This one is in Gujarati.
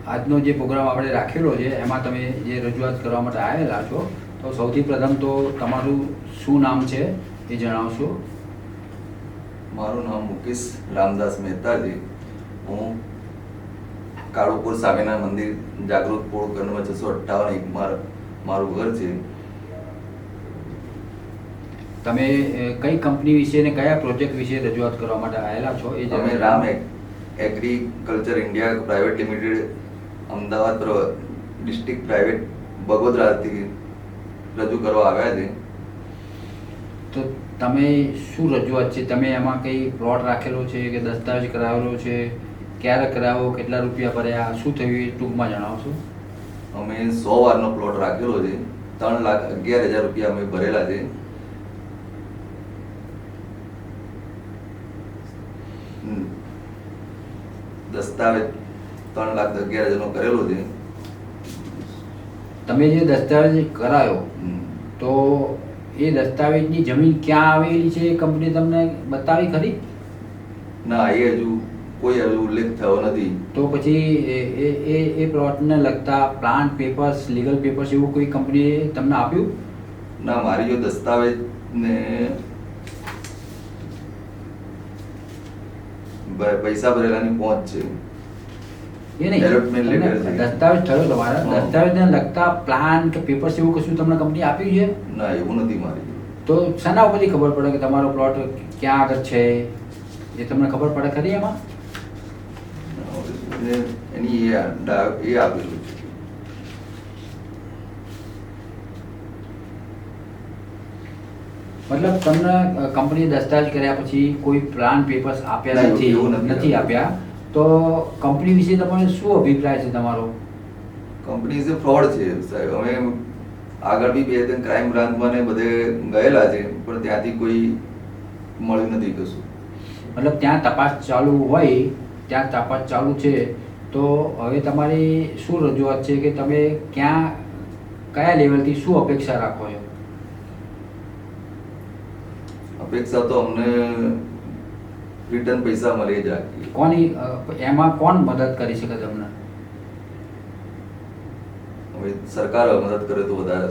આજનો જે પ્રોગ્રામ આપણે રાખેલો છે એમાં તમે જે રજૂઆત કરવા માટે આવેલા છો, તો સૌથી પ્રથમ તો તમારું શું નામ છે એ જણાવશો? મારું નામ મુકેશ રામદાસ મહેતા છે. હું કાળુપુર સ્વામિનારાયણ મંદિર જાગૃત પોળ નંબર 658 મારું ઘર છે. તમે કઈ કંપની વિશે ને કયા પ્રોજેક્ટ વિશે રજૂઆત કરવા માટે આવેલા છો એ અમે Ram agriculture India private limited Ahmedabad district private બગોદરાથી રજૂ કરવા આવ્યા છે. તો તમે શું રજૂઆત છે? તમે એમાં કઈ પ્લોટ રાખેલો છે કે દસ્તાવેજ કરાવેલો છે? ક્યારે કરાવો? કેટલા રૂપિયા ભર્યા? શું થયું એ ટૂંકમાં જણાવશો? અમે 100 વારનો પ્લોટ રાખેલો છે. 3,11,000 રૂપિયા અમે ભરેલા છે. દસ્તાવેજ 3,11,000 નો કરેલો છે. તમે જે દસ્તાવેજ કરાયો તો એ દસ્તાવેજની જમીન ક્યાં આવેલી છે એ કંપની તમને બતાવી ખરી? ના, એ કોઈ ઉલ્લેખ થયો નથી. તો પછી એ પ્લોટને લગતા પ્લાન પેપર્સ, લીગલ પેપર્સ એવું કોઈ કંપનીએ તમને આપ્યું? ના, મારી જો દસ્તાવેજ ને પૈસા ભરેલાની પહોંચ છે. એ નહીં, Allotment letter છે. દસ્તાવેજ થયો તમારા, દસ્તાવેજને લગતા પ્લાન કે પેપર્સ એવું કશું તમને કંપની આપ્યું છે? ના, એવું નથી મારી. તો શાના ઉપરથી ખબર પડે કે તમારો પ્લોટ ક્યાં આગળ છે? એ તમને ખબર પડે ખરી એમાં? એની એ આપેલું છે. મતલબ તમને કંપની દસ્તાવેજ કર્યા પછી કોઈ પ્લાન પેપર્સ આપ્યા નથી આપ્યા, તો કંપની વિશે તમારો શું અભિપ્રાય છે તમારો? કંપની જે ફ્રોડ છે સાહેબ. અમે આગળ બી 2-3 ક્રાઇમ બ્રાન્ચમાં ને બધે ગયેલા છે, પણ ત્યાંથી કોઈ મળ્યું નથી કશું. મતલબ ત્યાં તપાસ ચાલુ હોય, ત્યાં તપાસ ચાલુ છે, તો હવે તમારી શું રજૂઆત છે કે તમે કયા લેવલથી શું અપેક્ષા રાખો છો? અપેક્ષા તો અમને રિટર્ન પૈસા મળી જાય. એમાં કોણ મદદ કરી શકે તમને? હવે સરકાર મદદ કરે તો વધારે